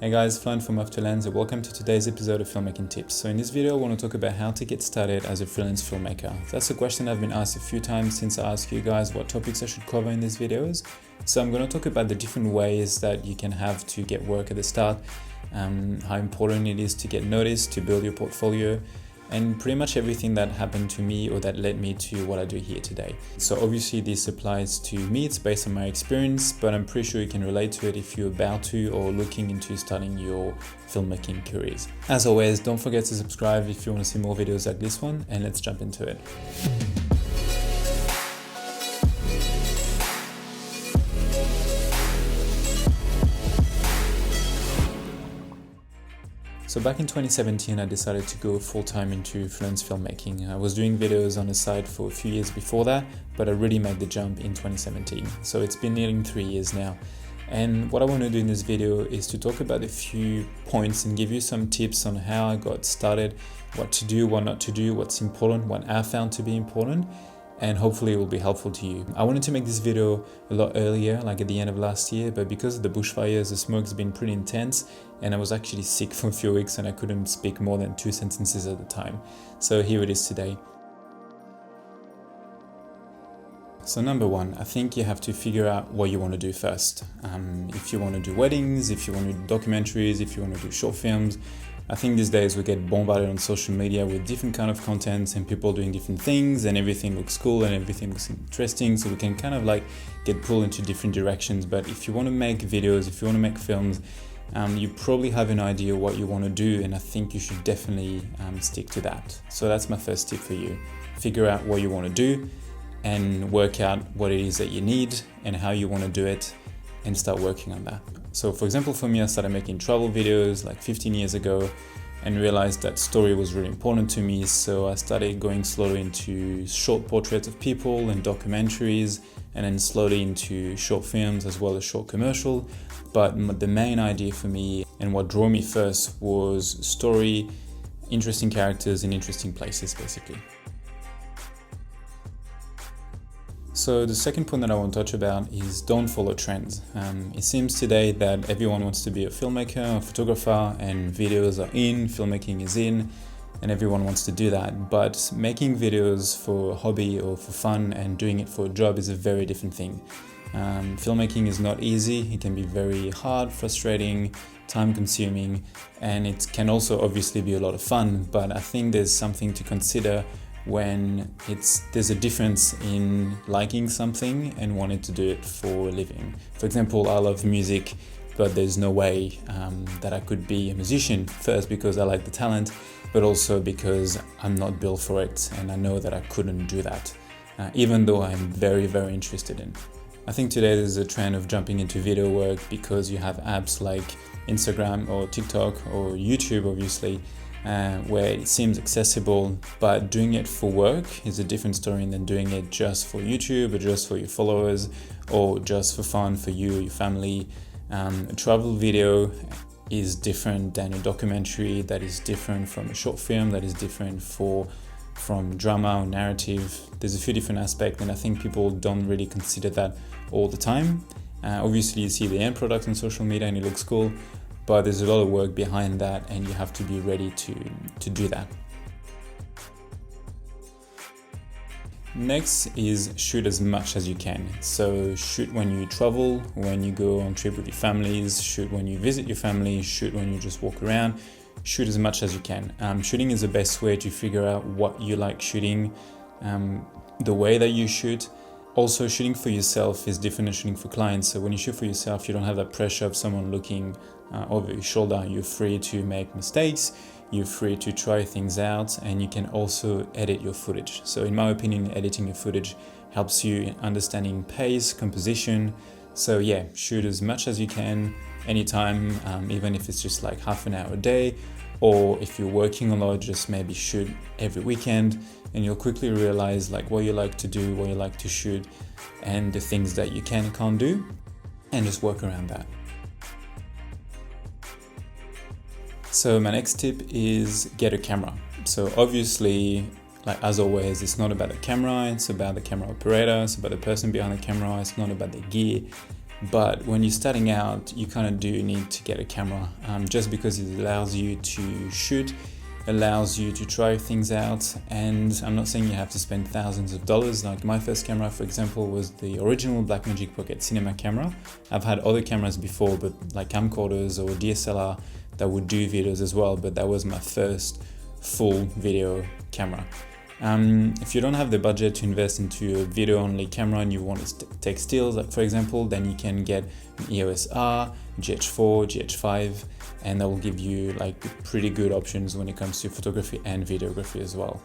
Hey guys, Flan from Afterlands and welcome to today's episode of Filmmaking Tips. So in this video I want to talk about how to get started as a freelance filmmaker. That's a question I've been asked a few times since I asked you guys what topics I should cover in these videos. So I'm going to talk about the different ways that you can have to get work at the start, how important it is to get noticed, to build your portfolio, and pretty much everything that happened to me or that led me to what I do here today. So obviously this applies to me, it's based on my experience, but I'm pretty sure you can relate to it if you're about to or looking into starting your filmmaking careers. As always, don't forget to subscribe if you want to see more videos like this one, and let's jump into it. So back in 2017, I decided to go full-time into freelance filmmaking. I was doing videos on the side for a few years before that, but I really made the jump in 2017. So it's been nearly 3 years now. And what I want to do in this video is to talk about a few points and give you some tips on how I got started, what to do, what not to do, what's important, what I found to be important, and hopefully it will be helpful to you. I wanted to make this video a lot earlier, like at the end of last year, but because of the bushfires, the smoke's been pretty intense and I was actually sick for a few weeks and I couldn't speak more than 2 sentences at a time. So here it is today. So number one, I think you have to figure out what you want to do first. If you want to do weddings, if you want to do documentaries, if you want to do short films, I think these days we get bombarded on social media with different kind of content and people doing different things and everything looks cool and everything looks interesting. So we can kind of like get pulled into different directions. But if you want to make videos, if you want to make films, you probably have an idea what you want to do, and I think you should definitely stick to that. So that's my first tip for you. Figure out what you want to do and work out what it is that you need and how you want to do it and start working on that. So for example, for me, I started making travel videos like 15 years ago and realized that story was really important to me. So I started going slowly into short portraits of people and documentaries, and then slowly into short films as well as short commercial. But the main idea for me and what drew me first was story, interesting characters in interesting places, basically. So the second point that I want to touch about is don't follow trends. It seems today that everyone wants to be a filmmaker, a photographer, and videos are in, filmmaking is in, and everyone wants to do that. But making videos for a hobby or for fun and doing it for a job is a very different thing. Filmmaking is not easy. It can be very hard, frustrating, time-consuming, and it can also obviously be a lot of fun. But I think there's something to consider when there's a difference in liking something and wanting to do it for a living. For example, I love music, but there's no way that I could be a musician, first because I like the talent, but also because I'm not built for it and I know that I couldn't do that, even though I'm very, very interested in. I think today there's a trend of jumping into video work because you have apps like Instagram or TikTok or YouTube, obviously, where it seems accessible, but doing it for work is a different story than doing it just for YouTube or just for your followers or just for fun for you or your family. A travel video is different than a documentary, that is different from a short film, that is different from drama or narrative. There's a few different aspects, and I think people don't really consider that all the time. Obviously you see the end product on social media and it looks cool, but there's a lot of work behind that and you have to be ready to do that. Next is shoot as much as you can. So shoot when you travel, when you go on trip with your families, shoot when you visit your family, shoot when you just walk around, shoot as much as you can. Shooting is the best way to figure out what you like shooting, the way that you shoot. Also, shooting for yourself is different than shooting for clients. So when you shoot for yourself, you don't have that pressure of someone looking over your shoulder. You're free to make mistakes, you're free to try things out, and you can also edit your footage. So in my opinion, editing your footage helps you in understanding pace, composition. So yeah, shoot as much as you can, anytime, even if it's just like half an hour a day, or if you're working a lot, just maybe shoot every weekend, and you'll quickly realize like what you like to do, what you like to shoot, and the things that you can and can't do, and just work around that. So my next tip is get a camera. So obviously, like as always, it's not about the camera, it's about the camera operator, it's about the person behind the camera, it's not about the gear. But when you're starting out, you kind of do need to get a camera, just because it allows you to shoot, allows you to try things out. And I'm not saying you have to spend thousands of dollars. Like my first camera, for example, was the original Blackmagic Pocket Cinema camera. I've had other cameras before, but like camcorders or DSLR that would do videos as well, but that was my first full video camera. If you don't have the budget to invest into a video-only camera and you want to take stills, like for example, then you can get an EOS R, GH4, GH5, and that will give you like pretty good options when it comes to photography and videography as well.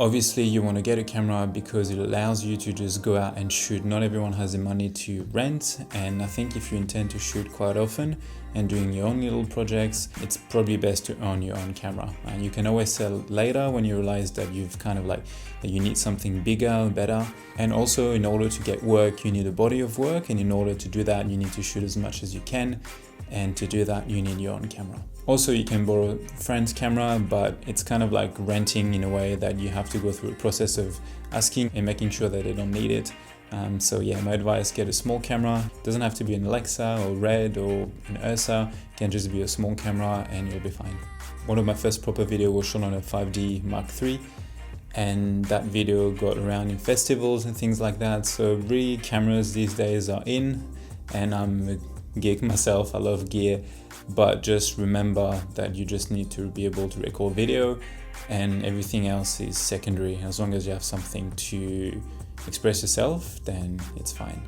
Obviously, you want to get a camera because it allows you to just go out and shoot. Not everyone has the money to rent, and I think if you intend to shoot quite often and doing your own little projects, it's probably best to own your own camera. And you can always sell later when you realize that you've kind of like that you need something bigger, better. And also, in order to get work, you need a body of work, and in order to do that, you need to shoot as much as you can. And to do that, you need your own camera. Also, you can borrow a friend's camera, but it's kind of like renting in a way that you have to go through a process of asking and making sure that they don't need it. So yeah, my advice, get a small camera. It doesn't have to be an Alexa or Red or an Ursa. It can just be a small camera and you'll be fine. One of my first proper video was shot on a 5D Mark III, and that video got around in festivals and things like that. So really, cameras these days are in, and I'm a geek myself. I love gear. But just remember that you just need to be able to record video, and everything else is secondary. As long as you have something to express yourself, then it's fine.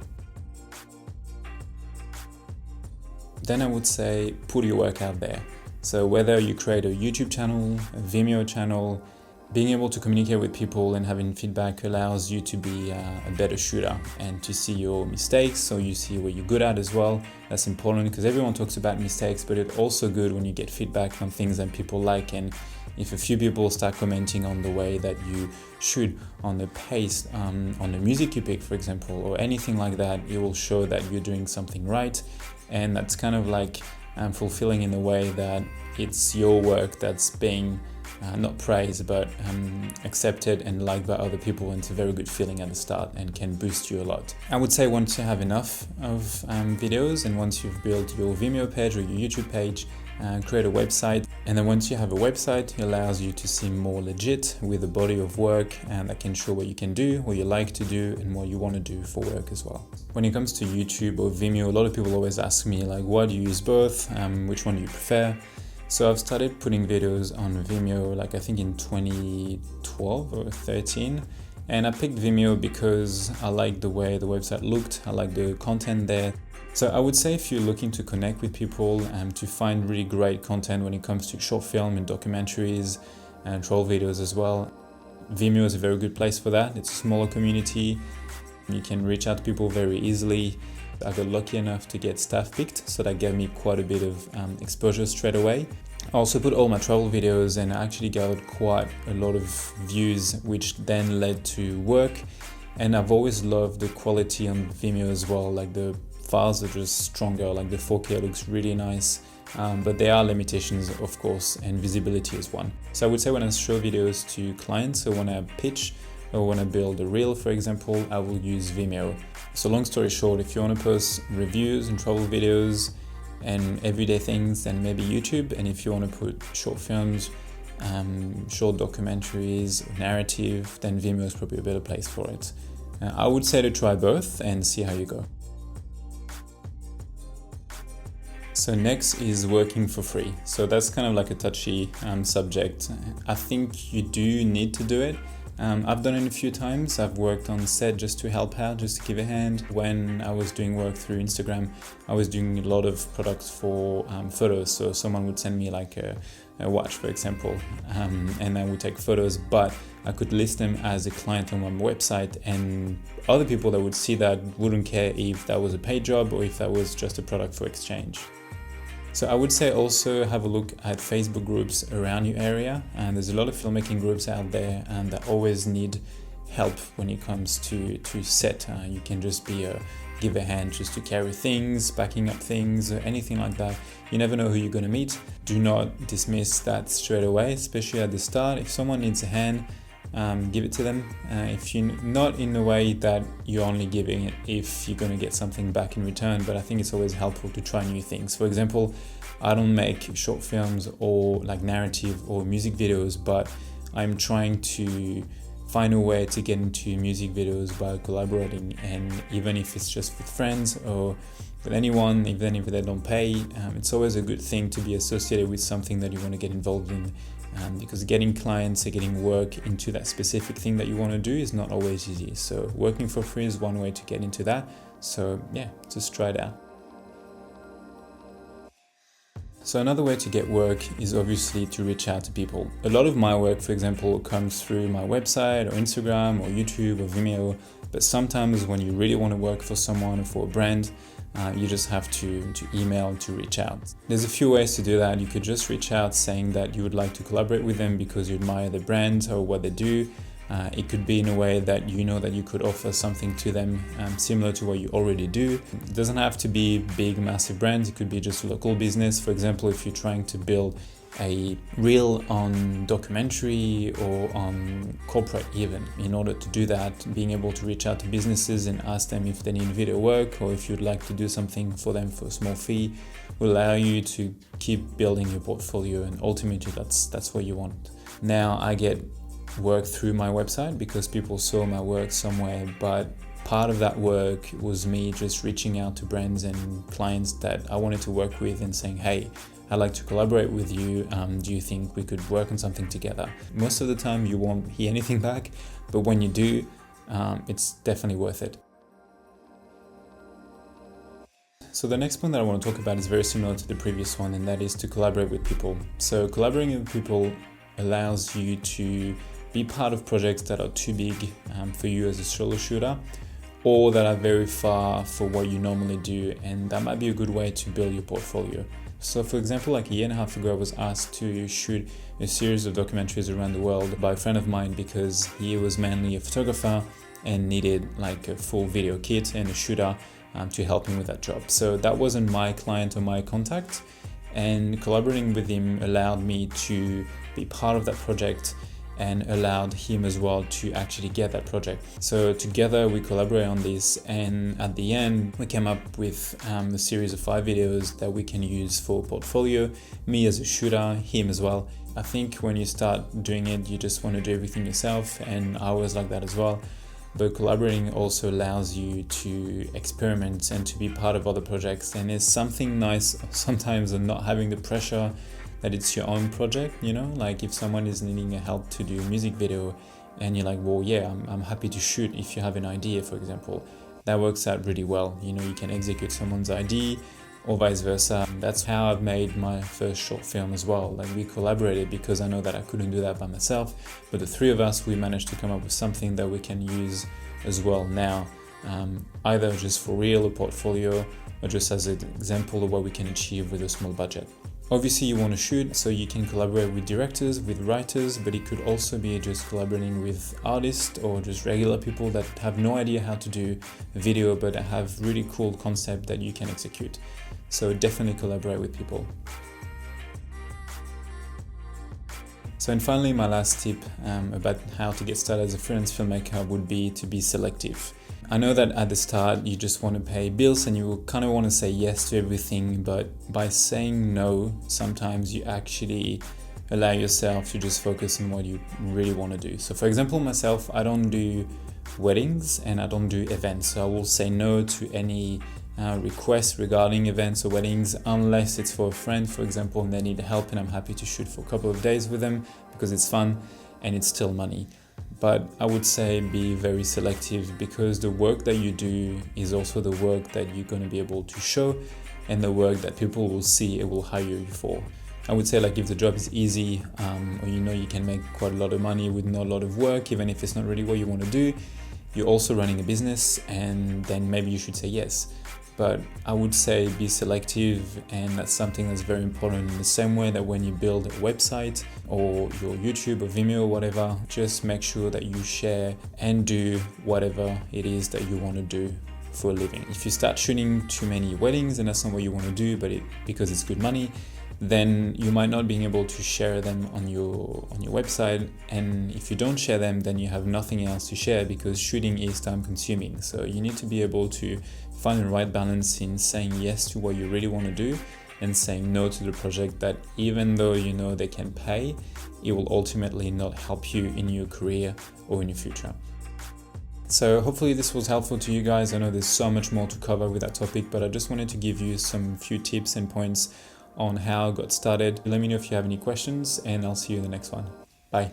Then I would say put your work out there. So whether you create a YouTube channel, a Vimeo channel, being able to communicate with people and having feedback allows you to be a better shooter and to see your mistakes, so you see what you're good at as well. That's important because everyone talks about mistakes, but it's also good when you get feedback on things that people like. And if a few people start commenting on the way that you shoot, on the pace, on the music you pick, for example, or anything like that, it will show that you're doing something right. And that's kind of like fulfilling in the way that it's your work that's being not praised, but accepted and liked by other people. And it's a very good feeling at the start and can boost you a lot. I would say once you have enough of videos, and once you've built your Vimeo page or your YouTube page, create a website. And then once you have a website, it allows you to seem more legit with a body of work, and that can show what you can do, what you like to do, and what you want to do for work as well. When it comes to YouTube or Vimeo, a lot of people always ask me like, why do you use both? Which one do you prefer? So I've started putting videos on Vimeo, like I think in 2012 or 13. And I picked Vimeo because I like the way the website looked. I like the content there. So I would say if you're looking to connect with people and to find really great content when it comes to short film and documentaries and troll videos as well, Vimeo is a very good place for that. It's a smaller community. You can reach out to people very easily. I got lucky enough to get staff picked, so that gave me quite a bit of exposure straight away. I also put all my travel videos, and I actually got quite a lot of views, which then led to work. And I've always loved the quality on Vimeo as well. Like the files are just stronger, like the 4K looks really nice. But there are limitations, of course, and visibility is one. So I would say when I show videos to clients, so when I pitch or when I build a reel, for example, I will use Vimeo. So long story short, if you want to post reviews and travel videos and everyday things, then maybe YouTube. And if you want to put short films, short documentaries, narrative, then Vimeo is probably a better place for it. I would say to try both and see how you go. So next is working for free. So that's kind of like a touchy subject. I think you do need to do it. I've done it a few times. I've worked on set just to help out, just to give a hand. When I was doing work through Instagram, I was doing a lot of products for photos. So someone would send me like a watch, for example, and I would take photos, but I could list them as a client on my website, and other people that would see that wouldn't care if that was a paid job or if that was just a product for exchange. So I would say also have a look at Facebook groups around your area, and there's a lot of filmmaking groups out there and that always need help when it comes to set. You can just be give a hand just to carry things, backing up things, or anything like that. You never know who you're going to meet. Do not dismiss that straight away, especially at the start. If someone needs a hand, give it to them. If you're not in a way that you're only giving it if you're going to get something back in return, but I think it's always helpful to try new things. For example, I don't make short films or like narrative or music videos, but I'm trying to find a way to get into music videos by collaborating, and even if it's just with friends or with anyone, even if they don't pay, it's always a good thing to be associated with something that you want to get involved in, because getting clients and getting work into that specific thing that you want to do is not always easy. So working for free is one way to get into that. So yeah, just try it out. So another way to get work is obviously to reach out to people. A lot of my work, for example, comes through my website or Instagram or YouTube or Vimeo, but sometimes when you really want to work for someone or for a brand, you just have to email to reach out. There's a few ways to do that. You could just reach out saying that you would like to collaborate with them because you admire the brand or what they do. It could be in a way that you know that you could offer something to them similar to what you already do. It doesn't have to be big, massive brands. It could be just a local business. For example, if you're trying to build a reel on documentary or on corporate even. In order to do that, being able to reach out to businesses and ask them if they need video work or if you'd like to do something for them for a small fee will allow you to keep building your portfolio, and ultimately that's what you want. Now I get work through my website because people saw my work somewhere, but part of that work was me just reaching out to brands and clients that I wanted to work with and saying, hey, I'd like to collaborate with you. Do you think we could work on something together? Most of the time you won't hear anything back, but when you do, it's definitely worth it. So the next point that I want to talk about is very similar to the previous one, and that is to collaborate with people. So collaborating with people allows you to be part of projects that are too big for you as a solo shooter, or that are very far for what you normally do, and that might be a good way to build your portfolio. So for example, like a year and a half ago, I was asked to shoot a series of documentaries around the world by a friend of mine because he was mainly a photographer and needed like a full video kit and a shooter to help him with that job. So that wasn't my client or my contact, and collaborating with him allowed me to be part of that project and allowed him as well to actually get that project. So together we collaborate on this, and at the end we came up with a series of 5 videos that we can use for portfolio, me as a shooter, him as well. I think when you start doing it, you just want to do everything yourself, and I was like that as well. But collaborating also allows you to experiment and to be part of other projects, and there's something nice sometimes in not having the pressure that it's your own project, you know, like if someone is needing help to do a music video and you're like, well, yeah, I'm happy to shoot if you have an idea, for example, that works out really well. You know, you can execute someone's idea or vice versa. That's how I've made my first short film as well. Like we collaborated because I know that I couldn't do that by myself, but the 3 of us, we managed to come up with something that we can use as well now, either just for real or portfolio, or just as an example of what we can achieve with a small budget. Obviously you want to shoot, so you can collaborate with directors, with writers, but it could also be just collaborating with artists or just regular people that have no idea how to do a video but have really cool concept that you can execute. So definitely collaborate with people. So and finally, my last tip about how to get started as a freelance filmmaker would be to be selective. I know that at the start you just want to pay bills and you kind of want to say yes to everything, but by saying no, sometimes you actually allow yourself to just focus on what you really want to do. So for example, myself, I don't do weddings and I don't do events, so I will say no to any requests regarding events or weddings unless it's for a friend, for example, and they need help, and I'm happy to shoot for a couple of days with them because it's fun and it's still money. But I would say be very selective, because the work that you do is also the work that you're going to be able to show and the work that people will see and will hire you for. I would say, like, if the job is easy or you know you can make quite a lot of money with not a lot of work, even if it's not really what you want to do, you're also running a business, and then maybe you should say yes. But I would say be selective, and that's something that's very important in the same way that when you build a website or your YouTube or Vimeo or whatever, just make sure that you share and do whatever it is that you want to do for a living. If you start shooting too many weddings and that's not what you want to do, but because it's good money, then you might not be able to share them on your website. And if you don't share them, then you have nothing else to share, because shooting is time consuming. So you need to be able to find the right balance in saying yes to what you really want to do and saying no to the project that, even though you know they can pay, it will ultimately not help you in your career or in your future. So hopefully this was helpful to you guys. I know there's so much more to cover with that topic, but I just wanted to give you some few tips and points on how I got started. Let me know if you have any questions, and I'll see you in the next one. Bye.